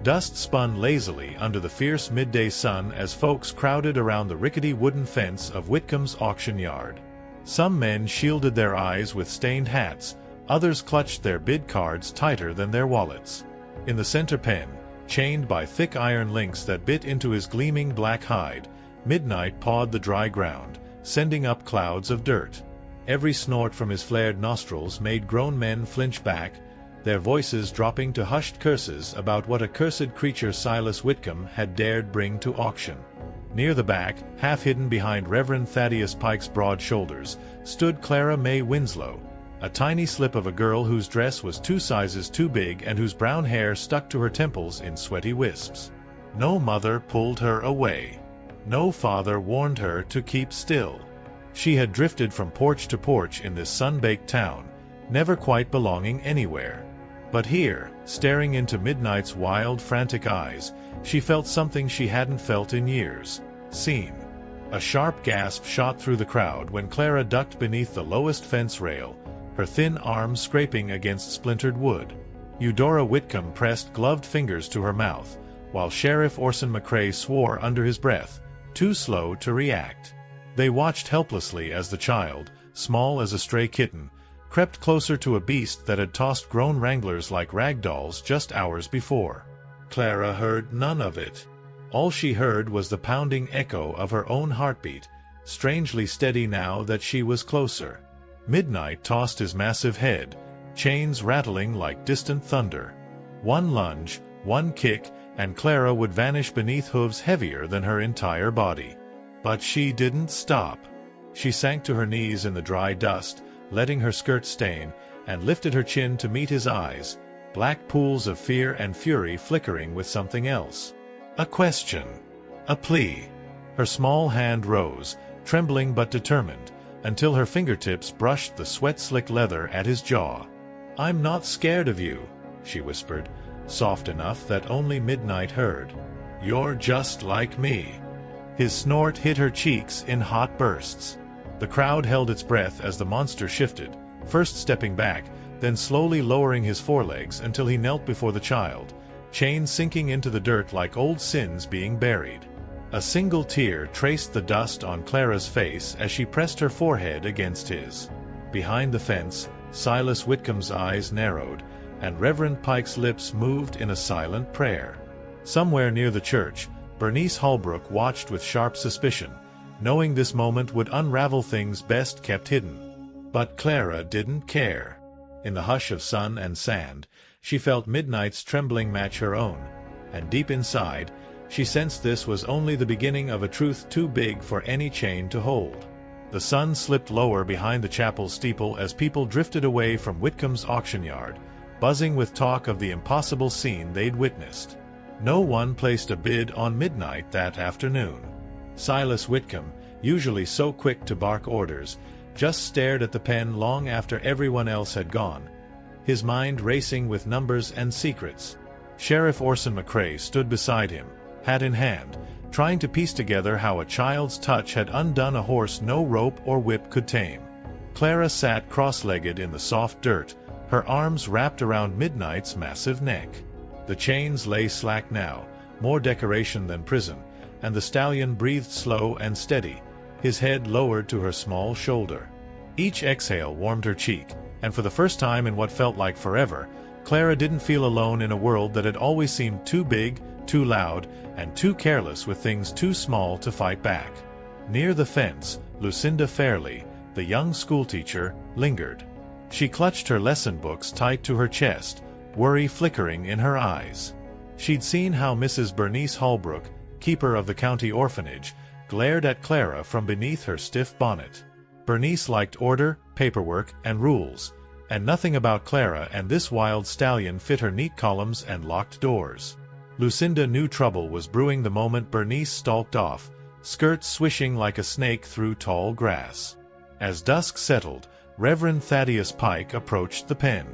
Dust spun lazily under the fierce midday sun as folks crowded around the rickety wooden fence of Whitcombe's auction yard. Some men shielded their eyes with stained hats, others clutched their bid cards tighter than their wallets. In the center pen, chained by thick iron links that bit into his gleaming black hide, Midnight pawed the dry ground, sending up clouds of dirt. Every snort from his flared nostrils made grown men flinch back, their voices dropping to hushed curses about what accursed creature Silas Whitcombe had dared bring to auction. Near the back, half hidden behind Reverend Pike's broad shoulders, stood Clara Mae Winslow, a tiny slip of a girl whose dress was 2 sizes too big and whose brown hair stuck to her temples in sweaty wisps. No mother pulled her away. No father warned her to keep still. She had drifted from porch to porch in this sun-baked town, never quite belonging anywhere. But here, staring into Midnight's wild, frantic eyes, she felt something she hadn't felt in years. Seen. A sharp gasp shot through the crowd when Clara ducked beneath the lowest fence rail, her thin arms scraping against splintered wood. Eudora Whitcombe pressed gloved fingers to her mouth, while Sheriff Orson McCrae swore under his breath, too slow to react. They watched helplessly as the child, small as a stray kitten, crept closer to a beast that had tossed grown wranglers like rag dolls just hours before. Clara heard none of it. All she heard was the pounding echo of her own heartbeat, strangely steady now that she was closer. Midnight tossed his massive head, chains rattling like distant thunder. One lunge, one kick, and Clara would vanish beneath hooves heavier than her entire body. But she didn't stop. She sank to her knees in the dry dust, letting her skirt stain, and lifted her chin to meet his eyes, black pools of fear and fury flickering with something else. A question. A plea. Her small hand rose, trembling but determined, until her fingertips brushed the sweat-slick leather at his jaw. "I'm not scared of you," she whispered, soft enough that only Midnight heard. "You're just like me." His snort hit her cheeks in hot bursts. The crowd held its breath as the monster shifted, first stepping back, then slowly lowering his forelegs until he knelt before the child, chains sinking into the dirt like old sins being buried. A single tear traced the dust on Clara's face as she pressed her forehead against his. Behind the fence, Silas Whitcombe's eyes narrowed, and Reverend Pike's lips moved in a silent prayer. Somewhere near the church, Bernice Holbrook watched with sharp suspicion, knowing this moment would unravel things best kept hidden. But Clara didn't care. In the hush of sun and sand, she felt Midnight's trembling match her own, and deep inside, she sensed this was only the beginning of a truth too big for any chain to hold. The sun slipped lower behind the chapel steeple as people drifted away from Whitcombe's auction yard, buzzing with talk of the impossible scene they'd witnessed. No one placed a bid on Midnight that afternoon. Silas Whitcombe, usually so quick to bark orders, just stared at the pen long after everyone else had gone, his mind racing with numbers and secrets. Sheriff Orson McCrae stood beside him, hat in hand, trying to piece together how a child's touch had undone a horse no rope or whip could tame. Clara sat cross-legged in the soft dirt, her arms wrapped around Midnight's massive neck. The chains lay slack now, more decoration than prison, and the stallion breathed slow and steady, his head lowered to her small shoulder. Each exhale warmed her cheek, and for the first time in what felt like forever, Clara didn't feel alone in a world that had always seemed too big, too loud, and too careless with things too small to fight back. Near the fence, Lucinda Fairley, the young schoolteacher, lingered. She clutched her lesson books tight to her chest, worry flickering in her eyes. She'd seen how Mrs. Bernice Holbrook, keeper of the county orphanage, glared at Clara from beneath her stiff bonnet. Bernice liked order, paperwork, and rules, and nothing about Clara and this wild stallion fit her neat columns and locked doors. Lucinda knew trouble was brewing the moment Bernice stalked off, skirts swishing like a snake through tall grass. As dusk settled, Reverend Pike approached the pen.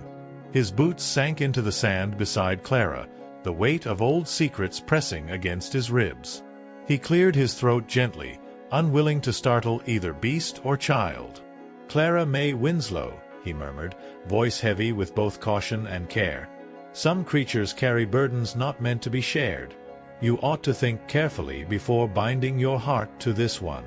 His boots sank into the sand beside Clara, the weight of old secrets pressing against his ribs. He cleared his throat gently, unwilling to startle either beast or child. "Clara Mae Winslow," he murmured, voice heavy with both caution and care. Some creatures carry burdens not meant to be shared. You ought to think carefully before binding your heart to this one."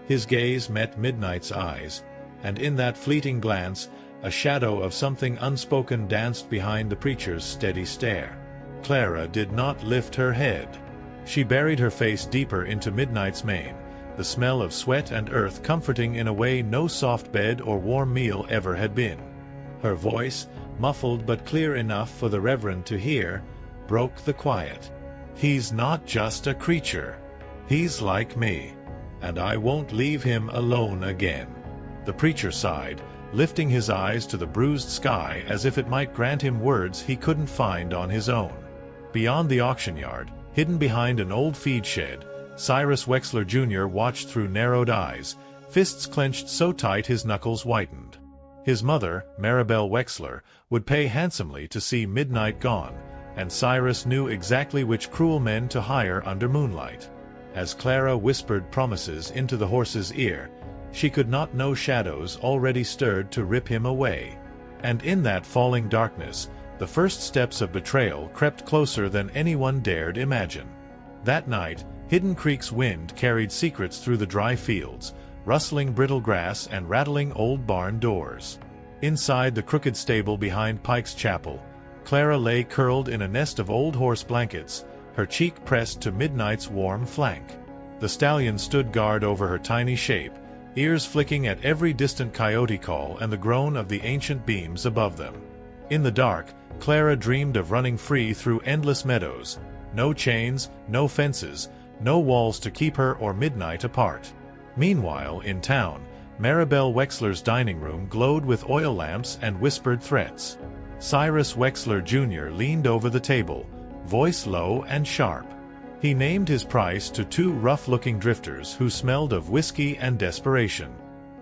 His gaze met Midnight's eyes, and in that fleeting glance, a shadow of something unspoken danced behind the preacher's steady stare. Clara did not lift her head. She buried her face deeper into Midnight's mane, the smell of sweat and earth comforting in a way no soft bed or warm meal ever had been. Her voice, muffled but clear enough for the Reverend to hear, broke the quiet. "He's not just a creature. He's like me, and I won't leave him alone again." The preacher sighed, lifting his eyes to the bruised sky as if it might grant him words he couldn't find on his own. Beyond the auction yard, hidden behind an old feed shed, Cyrus Wexler Jr. watched through narrowed eyes, fists clenched so tight his knuckles whitened. His mother, Maribel Wexler, would pay handsomely to see Midnight gone, and Cyrus knew exactly which cruel men to hire under moonlight. As Clara whispered promises into the horse's ear, she could not know shadows already stirred to rip him away. And in that falling darkness, the first steps of betrayal crept closer than anyone dared imagine. That night, Hidden Creek's wind carried secrets through the dry fields, rustling brittle grass and rattling old barn doors. Inside the crooked stable behind Pike's chapel, Clara lay curled in a nest of old horse blankets, her cheek pressed to Midnight's warm flank. The Stallion stood guard over her tiny shape, ears flicking at every distant coyote call and the groan of the ancient beams above them. In the dark, Clara dreamed of running free through endless meadows. No chains, no fences, no walls to keep her or Midnight apart. Meanwhile, in town, Maribel Wexler's dining room glowed with oil lamps and whispered threats. Cyrus Wexler Jr. leaned over the table, voice low and sharp. He named his price to two rough-looking drifters who smelled of whiskey and desperation.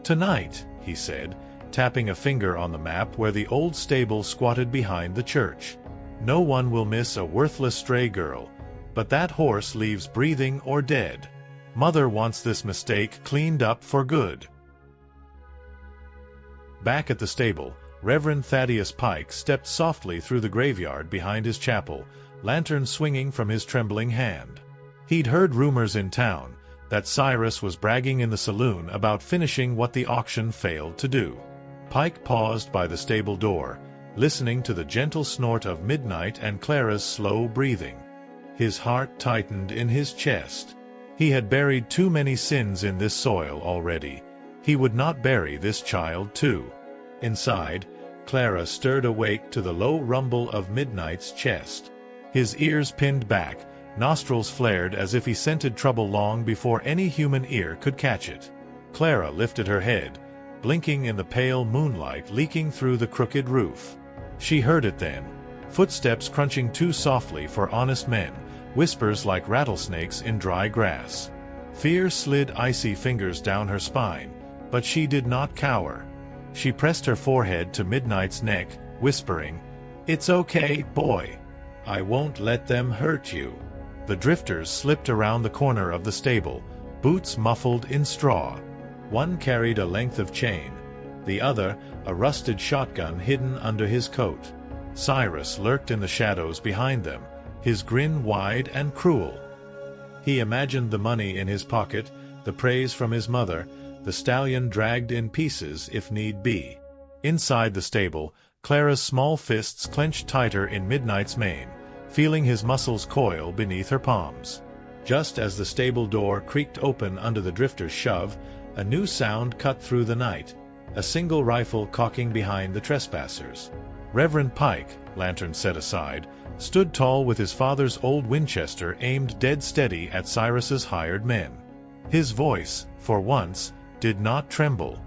"Tonight," he said, tapping a finger on the map where the old stable squatted behind the church. "No one will miss a worthless stray girl, but that horse leaves breathing or dead. Mother wants this mistake cleaned up for good." Back at the stable, Reverend Thaddeus Pike stepped softly through the graveyard behind his chapel, lantern swinging from his trembling hand. He'd heard rumors in town that Cyrus was bragging in the saloon about finishing what the auction failed to do. Pike paused by the stable door, listening to the gentle snort of Midnight and Clara's slow breathing. His heart tightened in his chest. He had buried too many sins in this soil already. He would not bury this child too. Inside, Clara stirred awake to the low rumble of Midnight's chest. His ears pinned back, nostrils flared as if he scented trouble long before any human ear could catch it. Clara lifted her head, blinking in the pale moonlight leaking through the crooked roof. She heard it then, footsteps crunching too softly for honest men, whispers like rattlesnakes in dry grass. Fear slid icy fingers down her spine, but she did not cower. She pressed her forehead to Midnight's neck, whispering, "It's okay, boy. I won't let them hurt you." The drifters slipped around the corner of the stable, boots muffled in straw. One carried a length of chain, the other a rusted shotgun hidden under his coat. Cyrus lurked in the shadows behind them, his grin wide and cruel. He imagined the money in his pocket, the praise from his mother, the stallion dragged in pieces if need be. Inside the stable, Clara's small fists clenched tighter in Midnight's mane, feeling his muscles coil beneath her palms. Just as the stable door creaked open under the drifter's shove, a new sound cut through the night, a single rifle cocking behind the trespassers. Reverend Pike, lantern set aside, stood tall with his father's old Winchester aimed dead steady at Cyrus's hired men. His voice, for once, did not tremble.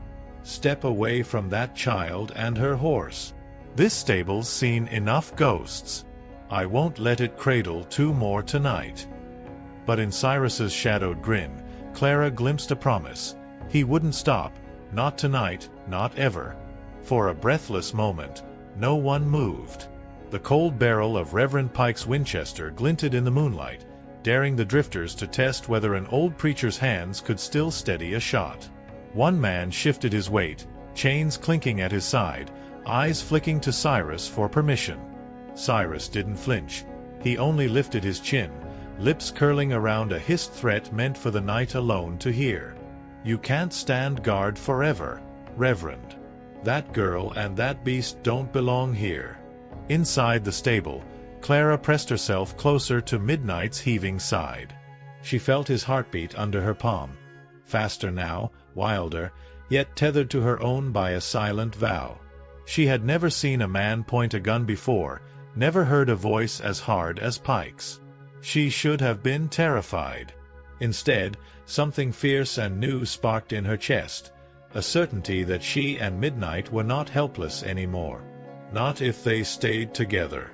"Step away from that child and her horse. This stable's seen enough ghosts. I won't let it cradle two more tonight." But in Cyrus's shadowed grin, Clara glimpsed a promise. He wouldn't stop, not tonight, not ever. For a breathless moment, no one moved. The cold barrel of Reverend Pike's Winchester glinted in the moonlight, daring the drifters to test whether an old preacher's hands could still steady a shot. One man shifted his weight, chains clinking at his side, eyes flicking to Cyrus for permission. Cyrus didn't flinch. He only lifted his chin, lips curling around a hissed threat meant for the night alone to hear. "You can't stand guard forever, Reverend. That girl and that beast don't belong here." Inside the stable, Clara pressed herself closer to Midnight's heaving side. She felt his heartbeat under her palm. Faster now, wilder, yet tethered to her own by a silent vow. She had never seen a man point a gun before, never heard a voice as hard as Pike's. She should have been terrified. Instead, something fierce and new sparked in her chest, a certainty that she and Midnight were not helpless anymore. Not if they stayed together.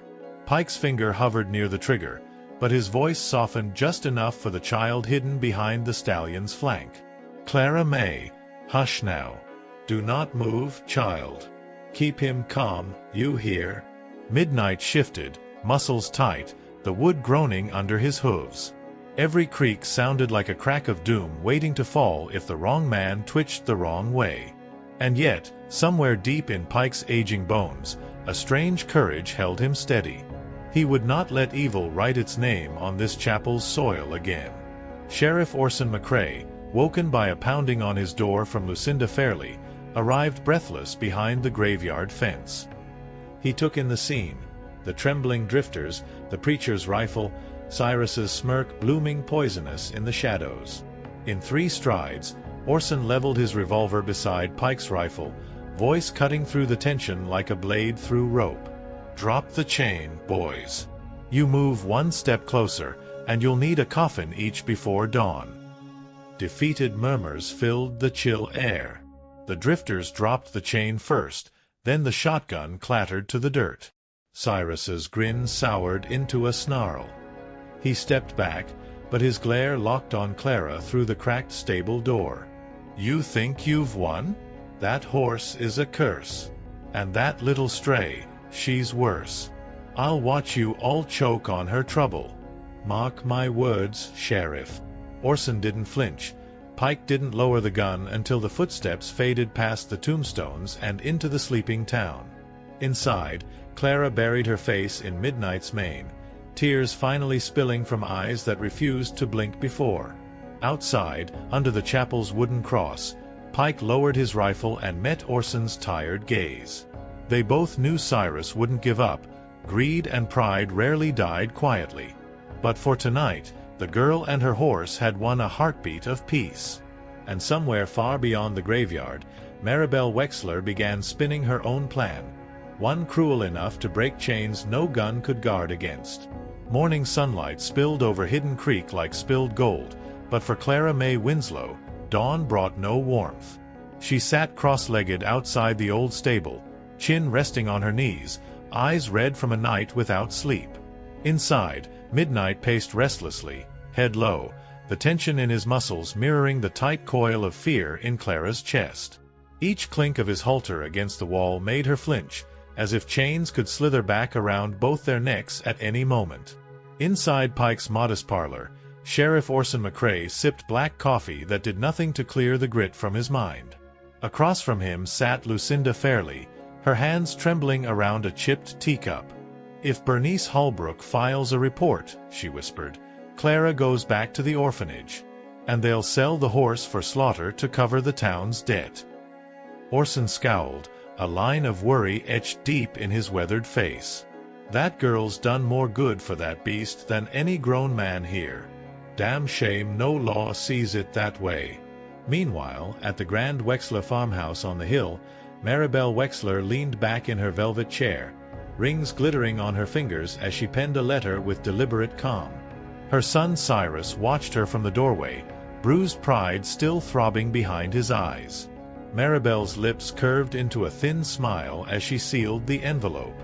Pike's finger hovered near the trigger, but his voice softened just enough for the child hidden behind the stallion's flank. "Clara Mae, hush now. Do not move, child. Keep him calm, you hear?" Midnight shifted, muscles tight, the wood groaning under his hooves. Every creak sounded like a crack of doom waiting to fall if the wrong man twitched the wrong way. And yet, somewhere deep in Pike's aging bones, a strange courage held him steady. He would not let evil write its name on this chapel's soil again. Sheriff Orson McCrae, woken by a pounding on his door from Lucinda Fairley, arrived breathless behind the graveyard fence. He took in the scene, the trembling drifters, the preacher's rifle, Cyrus's smirk blooming poisonous in the shadows. In 3 strides, Orson leveled his revolver beside Pike's rifle, voice cutting through the tension like a blade through rope. "Drop the chain, boys. You move 1 step closer, and you'll need a coffin each before dawn." Defeated murmurs filled the chill air. The drifters dropped the chain first, then the shotgun clattered to the dirt. Cyrus's grin soured into a snarl. He stepped back, but his glare locked on Clara through the cracked stable door. "You think you've won? That horse is a curse. And that little stray, she's worse. I'll watch you all choke on her trouble. Mark my words, Sheriff." Orson didn't flinch. Pike didn't lower the gun until the footsteps faded past the tombstones and into the sleeping town. Inside, Clara buried her face in Midnight's mane, tears finally spilling from eyes that refused to blink before. Outside, under the chapel's wooden cross, Pike lowered his rifle and met Orson's tired gaze. They both knew Cyrus wouldn't give up. Greed and pride rarely died quietly. But for tonight, the girl and her horse had won a heartbeat of peace. And somewhere far beyond the graveyard, Maribel Wexler began spinning her own plan, one cruel enough to break chains no gun could guard against. Morning sunlight spilled over Hidden Creek like spilled gold, but for Clara Mae Winslow, dawn brought no warmth. She sat cross-legged outside the old stable, chin resting on her knees, eyes red from a night without sleep. Inside, Midnight paced restlessly, head low, the tension in his muscles mirroring the tight coil of fear in Clara's chest. Each clink of his halter against the wall made her flinch, as if chains could slither back around both their necks at any moment. Inside Pike's modest parlor, Sheriff Orson McCrae sipped black coffee that did nothing to clear the grit from his mind. Across from him sat Lucinda Fairley, her hands trembling around a chipped teacup. "If Bernice Holbrook files a report," she whispered, "Clara goes back to the orphanage. And they'll sell the horse for slaughter to cover the town's debt." Orson scowled, a line of worry etched deep in his weathered face. "That girl's done more good for that beast than any grown man here. Damn shame no law sees it that way." Meanwhile, at the Grand Wexler farmhouse on the hill, Maribel Wexler leaned back in her velvet chair, rings glittering on her fingers as she penned a letter with deliberate calm. Her son Cyrus watched her from the doorway, bruised pride still throbbing behind his eyes. Maribel's lips curved into a thin smile as she sealed the envelope.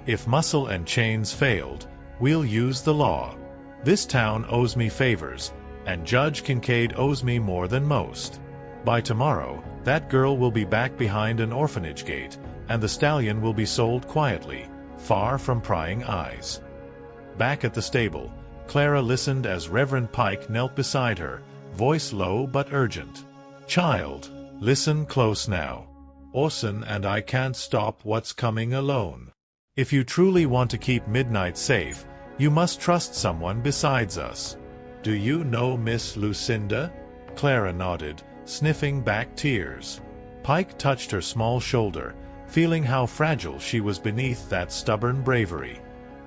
"If muscle and chains failed, we'll use the law. This town owes me favors, and Judge Kincaid owes me more than most. By tomorrow, that girl will be back behind an orphanage gate, and the stallion will be sold quietly, far from prying eyes." Back at the stable, Clara listened as Reverend Pike knelt beside her, voice low but urgent. "Child, listen close now. Orson and I can't stop what's coming alone. If you truly want to keep Midnight safe, you must trust someone besides us. Do you know Miss Lucinda? Clara nodded, sniffing back tears. Pike touched her small shoulder, feeling how fragile she was beneath that stubborn bravery.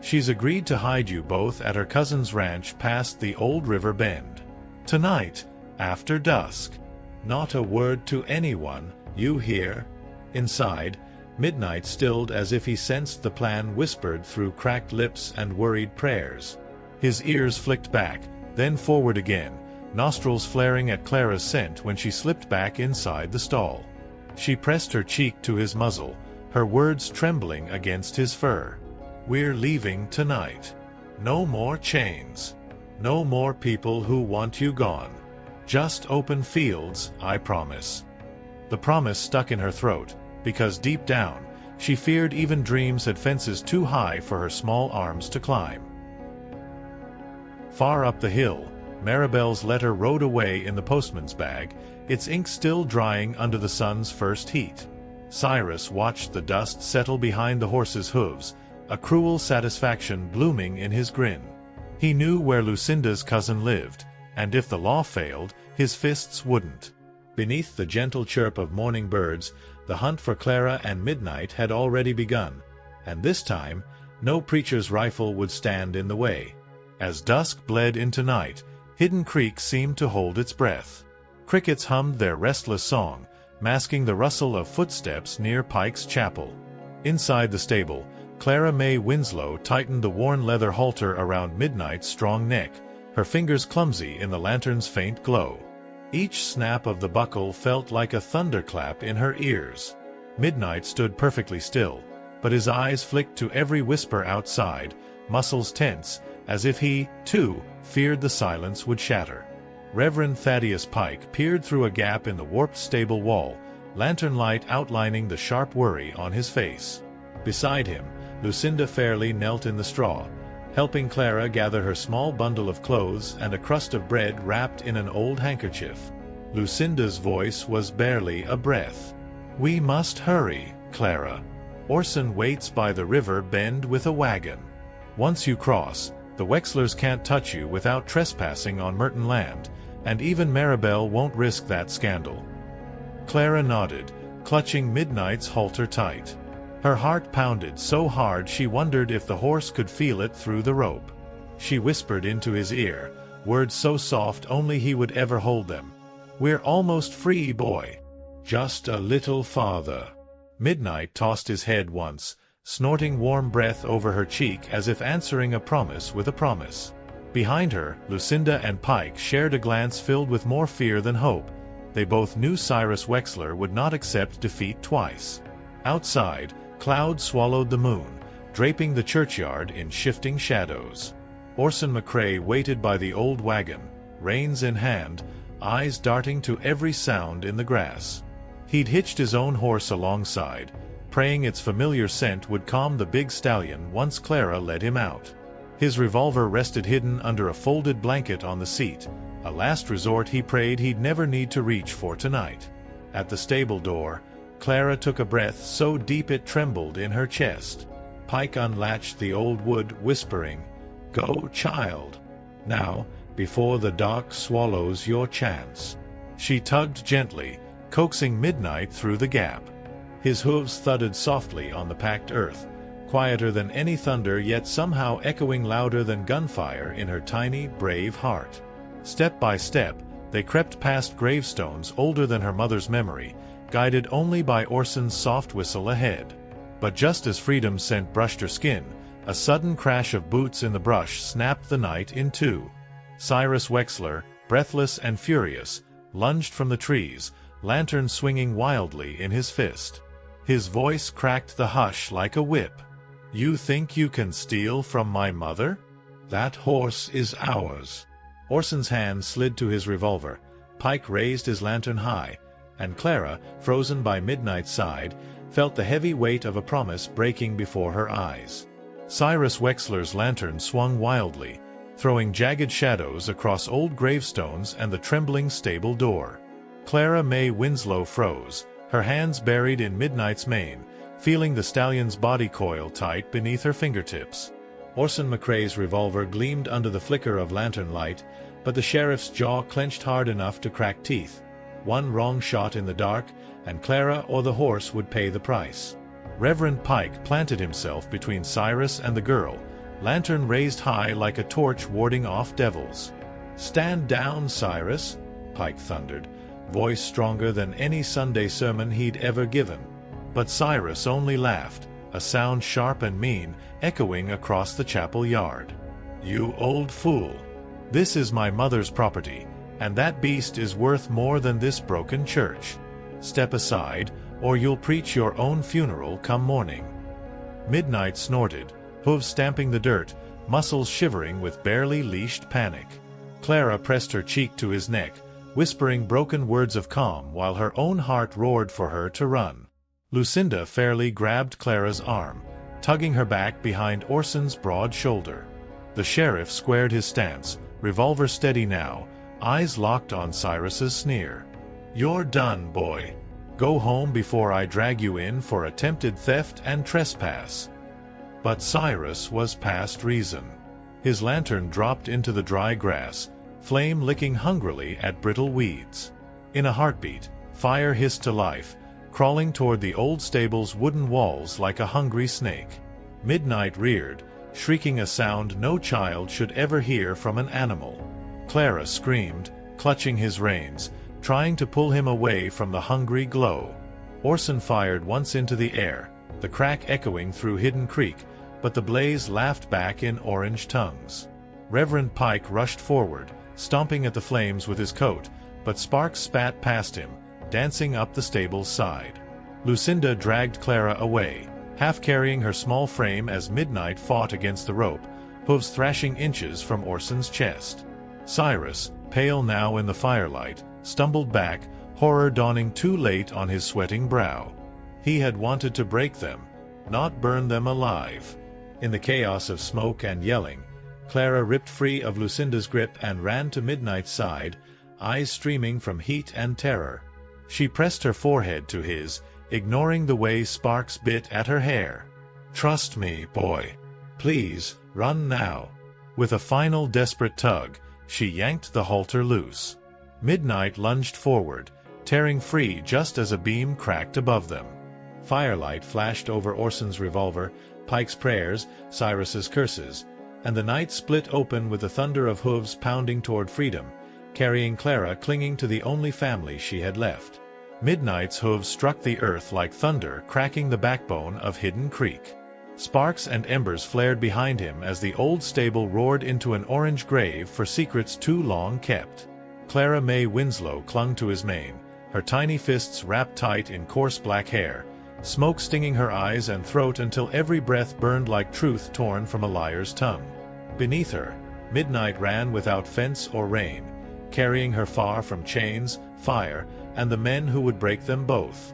She's agreed to hide you both at her cousin's ranch past the old river bend. Tonight, after dusk. Not a word to anyone, you hear? Inside, Midnight stilled as if he sensed the plan whispered through cracked lips and worried prayers. His ears flicked back, then forward again, nostrils flaring at Clara's scent when she slipped back inside the stall. She pressed her cheek to his muzzle, her words trembling against his fur. We're leaving tonight. No more chains. No more people who want you gone. Just open fields, I promise. The promise stuck in her throat, because deep down, she feared even dreams had fences too high for her small arms to climb. Far up the hill, Maribel's letter rode away in the postman's bag, its ink still drying under the sun's first heat. Cyrus watched the dust settle behind the horse's hooves, a cruel satisfaction blooming in his grin. He knew where Lucinda's cousin lived, and if the law failed, his fists wouldn't. Beneath the gentle chirp of morning birds, the hunt for Clara and Midnight had already begun, and this time, no preacher's rifle would stand in the way. As dusk bled into night, Hidden Creek seemed to hold its breath. Crickets hummed their restless song, masking the rustle of footsteps near Pike's chapel. Inside the stable, Clara Mae Winslow tightened the worn leather halter around Midnight's strong neck, her fingers clumsy in the lantern's faint glow. Each snap of the buckle felt like a thunderclap in her ears. Midnight stood perfectly still, but his eyes flicked to every whisper outside, muscles tense, as if he, too, feared the silence would shatter. Reverend Thaddeus Pike peered through a gap in the warped stable wall, lantern light outlining the sharp worry on his face. Beside him, Lucinda fairly knelt in the straw, helping Clara gather her small bundle of clothes and a crust of bread wrapped in an old handkerchief. Lucinda's voice was barely a breath. We must hurry, Clara. Orson waits by the river bend with a wagon. Once you cross, the Wexlers can't touch you without trespassing on Merton land, and even Maribel won't risk that scandal. Clara nodded, clutching Midnight's halter tight. Her heart pounded so hard she wondered if the horse could feel it through the rope. She whispered into his ear, words so soft only he would ever hold them. We're almost free, boy. Just a little farther. Midnight tossed his head once, snorting warm breath over her cheek as if answering a promise with a promise. Behind her, Lucinda and Pike shared a glance filled with more fear than hope. They both knew Cyrus Wexler would not accept defeat twice. Outside, clouds swallowed the moon, draping the churchyard in shifting shadows. Orson McCrae waited by the old wagon, reins in hand, eyes darting to every sound in the grass. He'd hitched his own horse alongside, praying its familiar scent would calm the big stallion once Clara led him out. His revolver rested hidden under a folded blanket on the seat, a last resort he prayed he'd never need to reach for tonight. At the stable door, Clara took a breath so deep it trembled in her chest. Pike unlatched the old wood, whispering, "Go, child. Now, before the dark swallows your chance." She tugged gently, coaxing Midnight through the gap. His hooves thudded softly on the packed earth, quieter than any thunder yet somehow echoing louder than gunfire in her tiny, brave heart. Step by step, they crept past gravestones older than her mother's memory, guided only by Orson's soft whistle ahead. But just as freedom's scent brushed her skin, a sudden crash of boots in the brush snapped the night in two. Cyrus Wexler, breathless and furious, lunged from the trees, lantern swinging wildly in his fist. His voice cracked the hush like a whip. "You think you can steal from my mother? That horse is ours." Orson's hand slid to his revolver. Pike raised his lantern high, and Clara, frozen by Midnight's side, felt the heavy weight of a promise breaking before her eyes. Cyrus Wexler's lantern swung wildly, throwing jagged shadows across old gravestones and the trembling stable door. Clara Mae Winslow froze, her hands buried in Midnight's mane, feeling the stallion's body coil tight beneath her fingertips. Orson McCrae's revolver gleamed under the flicker of lantern light, but the sheriff's jaw clenched hard enough to crack teeth. One wrong shot in the dark, and Clara or the horse would pay the price. Reverend Pike planted himself between Cyrus and the girl, lantern raised high like a torch warding off devils. "Stand down, Cyrus," Pike thundered, voice stronger than any Sunday sermon he'd ever given. But Cyrus only laughed, a sound sharp and mean, echoing across the chapel yard. "You old fool! This is my mother's property, and that beast is worth more than this broken church. Step aside, or you'll preach your own funeral come morning." Midnight snorted, hooves stamping the dirt, muscles shivering with barely leashed panic. Clara pressed her cheek to his neck, whispering broken words of calm while her own heart roared for her to run. Lucinda fairly grabbed Clara's arm, tugging her back behind Orson's broad shoulder. The sheriff squared his stance, revolver steady now, eyes locked on Cyrus's sneer. "You're done, boy. Go home before I drag you in for attempted theft and trespass." But Cyrus was past reason. His lantern dropped into the dry grass, flame licking hungrily at brittle weeds. In a heartbeat, fire hissed to life, crawling toward the old stable's wooden walls like a hungry snake. Midnight reared, shrieking a sound no child should ever hear from an animal. Clara screamed, clutching his reins, trying to pull him away from the hungry glow. Orson fired once into the air, the crack echoing through Hidden Creek, but the blaze laughed back in orange tongues. Reverend Pike rushed forward, stomping at the flames with his coat, but sparks spat past him, dancing up the stable's side. Lucinda dragged Clara away, half carrying her small frame as Midnight fought against the rope, hooves thrashing inches from Orson's chest. Cyrus, pale now in the firelight, stumbled back, horror dawning too late on his sweating brow. He had wanted to break them, not burn them alive. In the chaos of smoke and yelling, Clara ripped free of Lucinda's grip and ran to Midnight's side, eyes streaming from heat and terror. She pressed her forehead to his, ignoring the way sparks bit at her hair. "Trust me, boy. Please, run now." With a final desperate tug, she yanked the halter loose. Midnight lunged forward, tearing free just as a beam cracked above them. Firelight flashed over Orson's revolver, Pike's prayers, Cyrus's curses, and the night split open with the thunder of hooves pounding toward freedom, carrying Clara clinging to the only family she had left. Midnight's hooves struck the earth like thunder, cracking the backbone of Hidden Creek. Sparks and embers flared behind him as the old stable roared into an orange grave for secrets too long kept. Clara Mae Winslow clung to his mane, her tiny fists wrapped tight in coarse black hair, smoke stinging her eyes and throat until every breath burned like truth torn from a liar's tongue. Beneath her, Midnight ran without fence or rein, carrying her far from chains, fire, and the men who would break them both.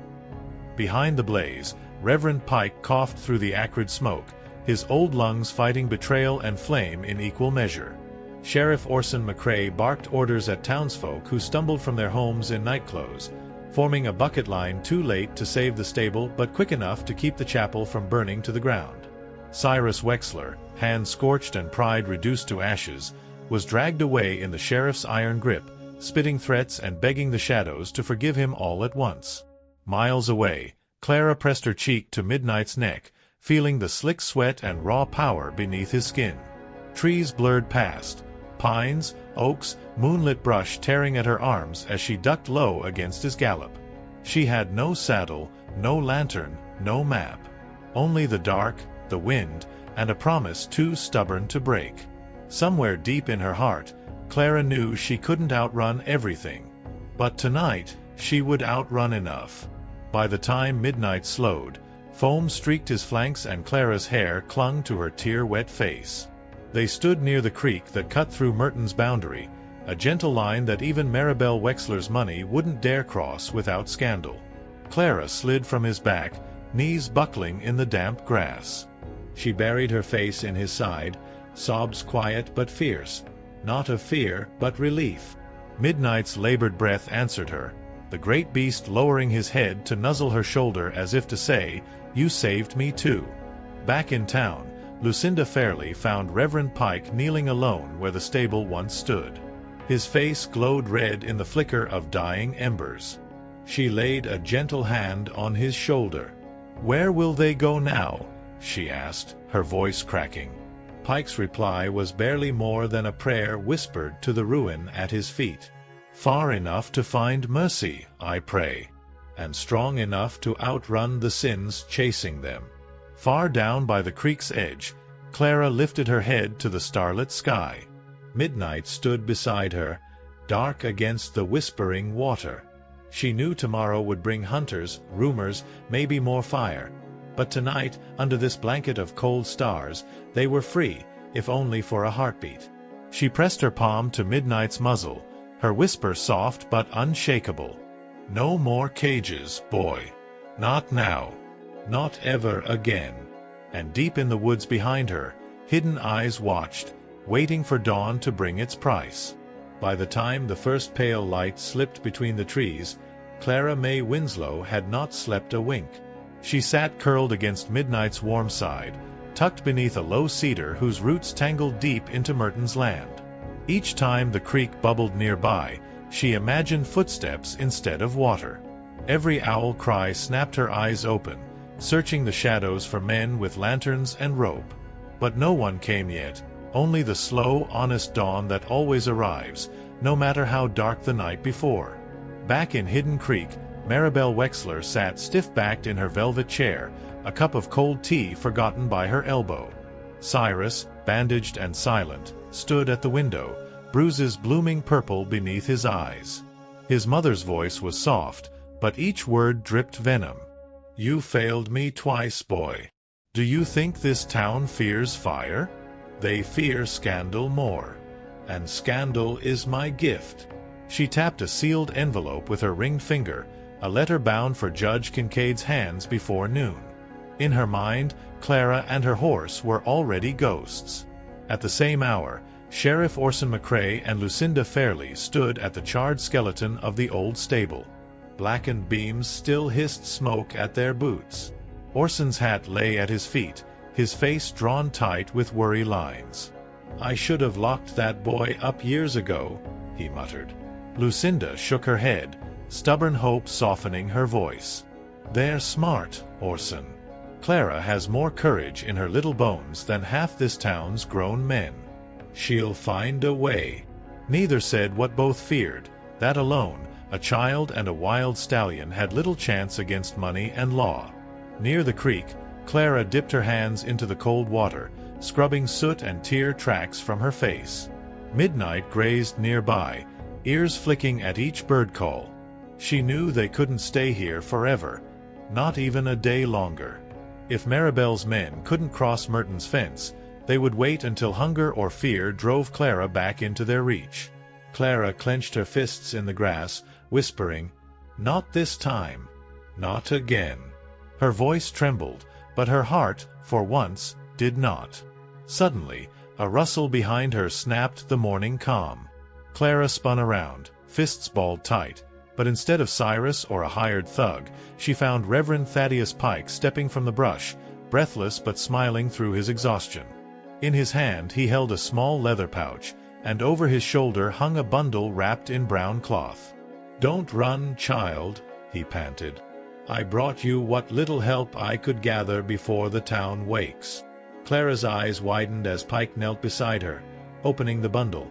Behind the blaze, Reverend Pike coughed through the acrid smoke, his old lungs fighting betrayal and flame in equal measure. Sheriff Orson McCrae barked orders at townsfolk who stumbled from their homes in nightclothes, forming a bucket line too late to save the stable but quick enough to keep the chapel from burning to the ground. Cyrus Wexler, hands scorched and pride reduced to ashes, was dragged away in the sheriff's iron grip, spitting threats and begging the shadows to forgive him all at once. Miles away, Clara pressed her cheek to Midnight's neck, feeling the slick sweat and raw power beneath his skin. Trees blurred past, pines, oaks, moonlit brush tearing at her arms as she ducked low against his gallop. She had no saddle, no lantern, no map. Only the dark, the wind, and a promise too stubborn to break. Somewhere deep in her heart, Clara knew she couldn't outrun everything. But tonight, she would outrun enough. By the time Midnight slowed, foam streaked his flanks and Clara's hair clung to her tear-wet face. They stood near the creek that cut through Merton's boundary, a gentle line that even Maribel Wexler's money wouldn't dare cross without scandal. Clara slid from his back, knees buckling in the damp grass. She buried her face in his side, sobs quiet but fierce, not of fear but relief. Midnight's labored breath answered her, the great beast lowering his head to nuzzle her shoulder as if to say, "You saved me too." Back in town, Lucinda Fairley found Reverend Pike kneeling alone where the stable once stood. His face glowed red in the flicker of dying embers. She laid a gentle hand on his shoulder. "Where will they go now?" she asked, her voice cracking. Pike's reply was barely more than a prayer whispered to the ruin at his feet. "Far enough to find mercy, I pray, and strong enough to outrun the sins chasing them." Far down by the creek's edge, Clara lifted her head to the starlit sky. Midnight stood beside her, dark against the whispering water. She knew tomorrow would bring hunters, rumors, maybe more fire. But tonight, under this blanket of cold stars, they were free, if only for a heartbeat. She pressed her palm to Midnight's muzzle, her whisper soft but unshakable. "No more cages, boy. Not now. Not ever again." And deep in the woods behind her, hidden eyes watched, waiting for dawn to bring its price. By the time the first pale light slipped between the trees, Clara Mae Winslow had not slept a wink. She sat curled against Midnight's warm side, tucked beneath a low cedar whose roots tangled deep into Merton's land. Each time the creek bubbled nearby, she imagined footsteps instead of water. Every owl cry snapped her eyes open, searching the shadows for men with lanterns and rope. But no one came yet, only the slow, honest dawn that always arrives, no matter how dark the night before. Back in Hidden Creek, Maribel Wexler sat stiff-backed in her velvet chair, a cup of cold tea forgotten by her elbow. Cyrus, bandaged and silent, stood at the window, bruises blooming purple beneath his eyes. His mother's voice was soft, but each word dripped venom. "You failed me twice, boy. Do you think this town fears fire? They fear scandal more. And scandal is my gift." She tapped a sealed envelope with her ringed finger, a letter bound for Judge Kincaid's hands before noon. In her mind, Clara and her horse were already ghosts. At the same hour, Sheriff Orson McCrae and Lucinda Fairley stood at the charred skeleton of the old stable. Blackened beams still hissed smoke at their boots. Orson's hat lay at his feet, his face drawn tight with worry lines. "I should have locked that boy up years ago," he muttered. Lucinda shook her head, stubborn hope softening her voice. "They're smart, Orson. Clara has more courage in her little bones than half this town's grown men. She'll find a way." Neither said what both feared, that alone, a child and a wild stallion had little chance against money and law. Near the creek, Clara dipped her hands into the cold water, scrubbing soot and tear tracks from her face. Midnight grazed nearby, ears flicking at each bird call. She knew they couldn't stay here forever, not even a day longer. If Maribel's men couldn't cross Merton's fence, they would wait until hunger or fear drove Clara back into their reach. Clara clenched her fists in the grass, whispering, "Not this time. Not again." Her voice trembled, but her heart, for once, did not. Suddenly, a rustle behind her snapped the morning calm. Clara spun around, fists balled tight, but instead of Cyrus or a hired thug, she found Reverend Thaddeus Pike stepping from the brush, breathless but smiling through his exhaustion. In his hand he held a small leather pouch, and over his shoulder hung a bundle wrapped in brown cloth. "Don't run, child," he panted. "I brought you what little help I could gather before the town wakes." Clara's eyes widened as Pike knelt beside her, opening the bundle.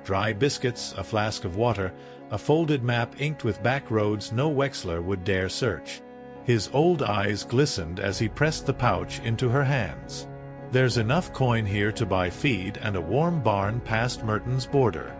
Dry biscuits, a flask of water, a folded map inked with back roads no Wexler would dare search. His old eyes glistened as he pressed the pouch into her hands. "There's enough coin here to buy feed and a warm barn past Merton's border.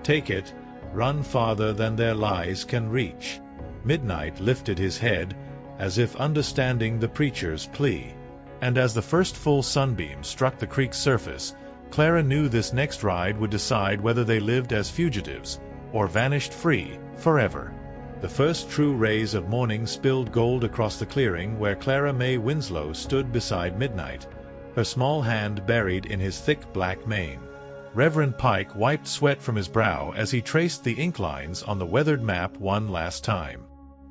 Take it, run farther than their lies can reach." Midnight lifted his head, as if understanding the preacher's plea. And as the first full sunbeam struck the creek's surface, Clara knew this next ride would decide whether they lived as fugitives, or vanished free, forever. The first true rays of morning spilled gold across the clearing where Clara Mae Winslow stood beside Midnight, her small hand buried in his thick black mane. Reverend Pike wiped sweat from his brow as he traced the ink lines on the weathered map one last time.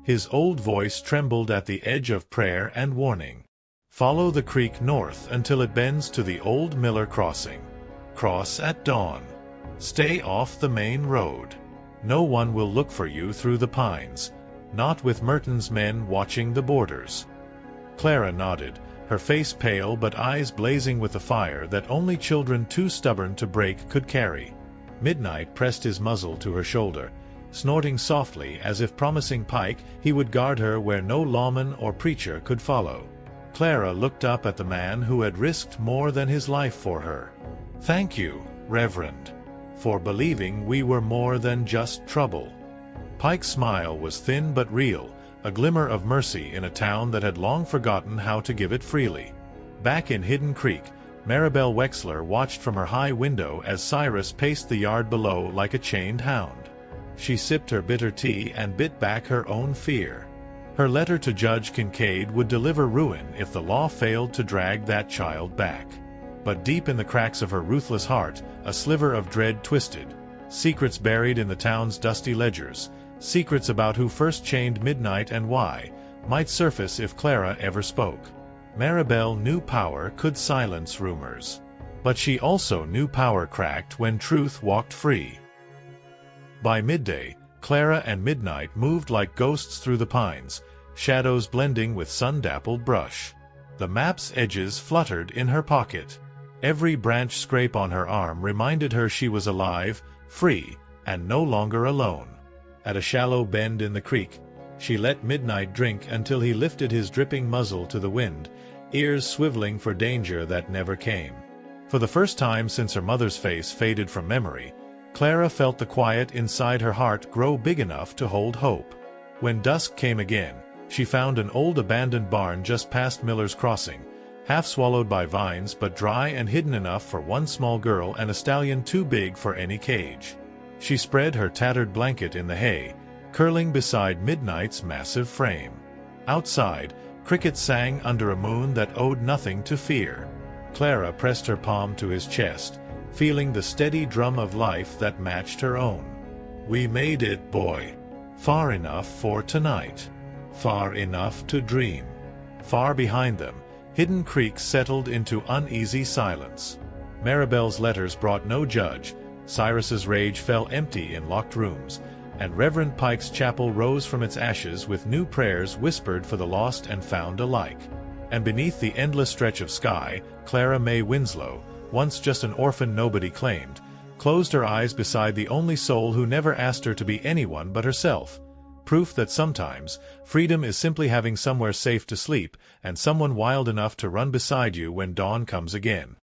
His old voice trembled at the edge of prayer and warning. Follow the creek north until it bends to the old Miller crossing. Cross at dawn. Stay off the main road. No one will look for you through the pines, not with Merton's men watching the borders. Clara nodded, her face pale but eyes blazing with the fire that only children too stubborn to break could carry. Midnight pressed his muzzle to her shoulder, snorting softly as if promising Pike he would guard her where no lawman or preacher could follow. Clara looked up at the man who had risked more than his life for her. "Thank you, Reverend, for believing we were more than just trouble." Pike's smile was thin but real, a glimmer of mercy in a town that had long forgotten how to give it freely. Back in Hidden Creek, Maribel Wexler watched from her high window as Cyrus paced the yard below like a chained hound. She sipped her bitter tea and bit back her own fear. Her letter to Judge Kincaid would deliver ruin if the law failed to drag that child back. But deep in the cracks of her ruthless heart, a sliver of dread twisted. Secrets buried in the town's dusty ledgers, secrets about who first chained Midnight and why, might surface if Clara ever spoke. Maribel knew power could silence rumors. But she also knew power cracked when truth walked free. By midday, Clara and Midnight moved like ghosts through the pines, shadows blending with sun-dappled brush. The map's edges fluttered in her pocket. Every branch scrape on her arm reminded her she was alive, free, and no longer alone. At a shallow bend in the creek, she let Midnight drink until he lifted his dripping muzzle to the wind, ears swiveling for danger that never came. For the first time since her mother's face faded from memory, Clara felt the quiet inside her heart grow big enough to hold hope. When dusk came again, she found an old abandoned barn just past Miller's Crossing, half swallowed by vines but dry and hidden enough for one small girl and a stallion too big for any cage. She spread her tattered blanket in the hay, curling beside Midnight's massive frame. Outside, crickets sang under a moon that owed nothing to fear. Clara pressed her palm to his chest, feeling the steady drum of life that matched her own. "We made it, boy. Far enough for tonight. Far enough to dream." Far behind them, Hidden Creek settled into uneasy silence. Maribel's letters brought no judge, Cyrus's rage fell empty in locked rooms, and Reverend Pike's chapel rose from its ashes with new prayers whispered for the lost and found alike. And beneath the endless stretch of sky, Clara Mae Winslow, once just an orphan nobody claimed, closed her eyes beside the only soul who never asked her to be anyone but herself. Proof that sometimes, freedom is simply having somewhere safe to sleep, and someone wild enough to run beside you when dawn comes again.